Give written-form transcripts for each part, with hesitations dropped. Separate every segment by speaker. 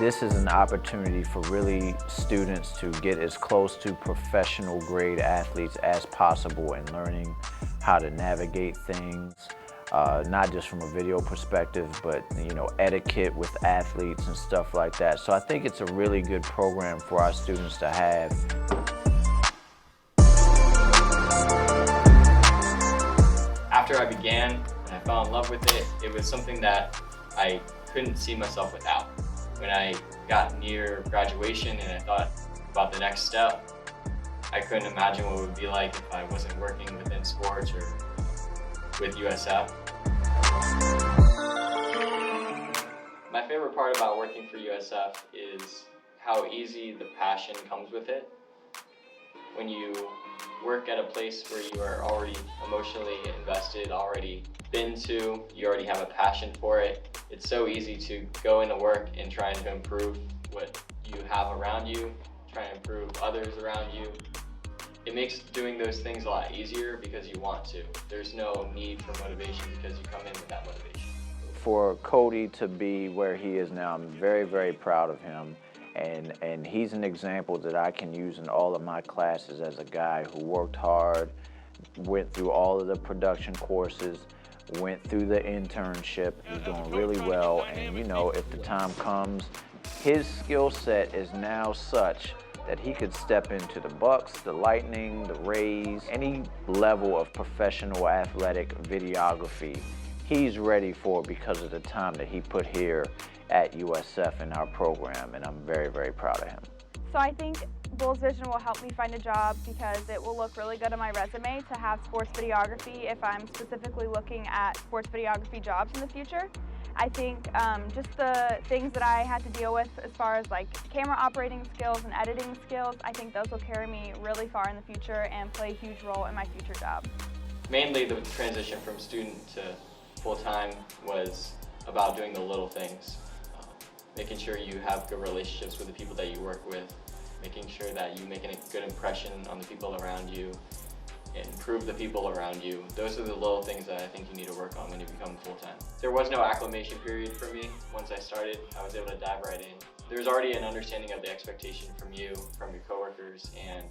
Speaker 1: This is an opportunity for really students to get as close to professional grade athletes as possible in learning how to navigate things, not just from a video perspective, but etiquette with athletes and stuff like that. So I think it's a really good program for our students to have.
Speaker 2: After I began and I fell in love with it, it was something that I couldn't see myself without. When I got near graduation and I thought about the next step, I couldn't imagine what it would be like if I wasn't working within sports or with USF. My favorite part about working for USF is how easy the passion comes with it. When you work at a place where you are already emotionally invested, already been to, you already have a passion for it, it's so easy to go into work and try to improve what you have around you, try and improve others around you. It makes doing those things a lot easier because you want to. There's no need for motivation because you come in with that motivation.
Speaker 1: For Cody to be where he is now, I'm very, very proud of him. And he's an example that I can use in all of my classes as a guy who worked hard, went through all of the production courses, went through the internship. He's doing really well, and if the time comes, his skill set is now such that he could step into the Bucks, the Lightning, the Rays, any level of professional athletic videography he's ready for because of the time that he put here at USF in our program, and I'm very, very proud of him.
Speaker 3: So I think Bulls Vision will help me find a job because it will look really good on my resume to have sports videography if I'm specifically looking at sports videography jobs in the future. I think just the things that I had to deal with as far as like camera operating skills and editing skills, I think those will carry me really far in the future and play a huge role in my future job.
Speaker 2: Mainly the transition from student to full-time was about doing the little things. Making sure you have good relationships with the people that you work with, making sure that you make a good impression on the people around you, and improve the people around you. Those are the little things that I think you need to work on when you become full-time. There was no acclimation period for me. Once I started, I was able to dive right in. There's already an understanding of the expectation from you, from your coworkers, and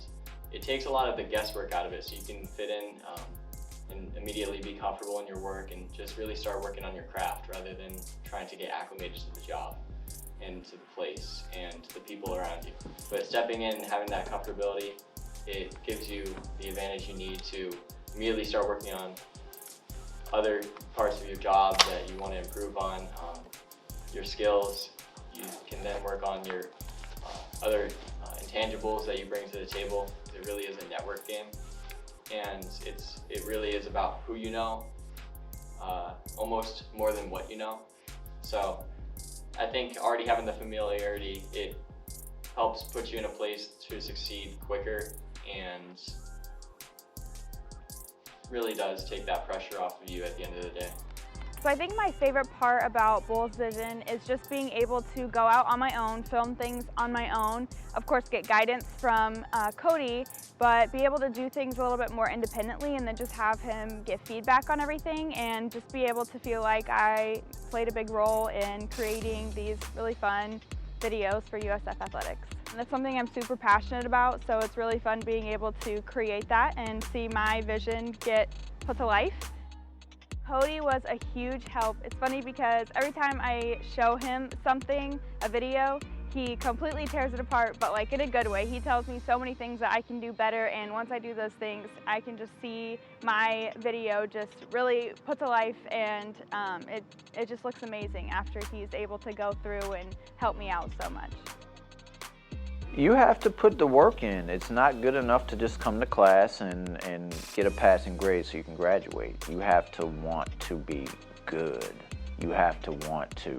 Speaker 2: it takes a lot of the guesswork out of it so you can fit in and immediately be comfortable in your work and just really start working on your craft rather than trying to get acclimated to the job and to the place and the people around you. But stepping in and having that comfortability, it gives you the advantage you need to immediately start working on other parts of your job that you want to improve on, your skills. You can then work on your other intangibles that you bring to the table. It really is a network game, and it really is about who you know, almost more than what you know. So I think already having the familiarity, it helps put you in a place to succeed quicker and really does take that pressure off of you at the end of the day.
Speaker 3: So I think my favorite part about Bulls Vision is just being able to go out on my own, film things on my own, of course get guidance from Cody, but be able to do things a little bit more independently and then just have him get feedback on everything and just be able to feel like I played a big role in creating these really fun videos for USF Athletics. And that's something I'm super passionate about, so it's really fun being able to create that and see my vision get put to life. Cody was a huge help. It's funny because every time I show him something, a video, he completely tears it apart, but like in a good way. He tells me so many things that I can do better, and once I do those things, I can just see my video just really put to life, and it just looks amazing after he's able to go through and help me out so much.
Speaker 1: You have to put the work in. It's not good enough to just come to class and get a passing grade so you can graduate. You have to want to be good. You have to want to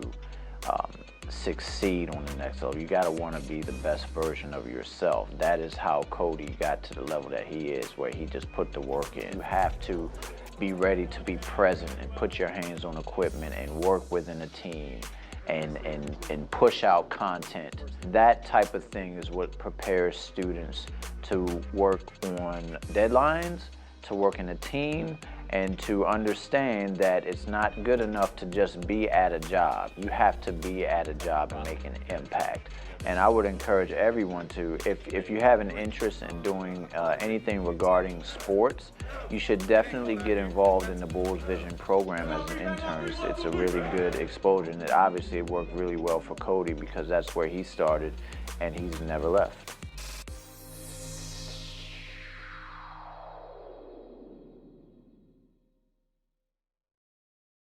Speaker 1: succeed on the next level. You got to want to be the best version of yourself. That is how Cody got to the level that he is, where he just put the work in. You have to be ready to be present and put your hands on equipment and work within a team and push out content. That type of thing is what prepares students to work on deadlines, to work in a team, and to understand that it's not good enough to just be at a job. You have to be at a job and make an impact. And I would encourage everyone to, if you have an interest in doing anything regarding sports, you should definitely get involved in the Bulls Vision program as an intern. It's a really good exposure, and obviously it worked really well for Cody because that's where he started, and he's never left.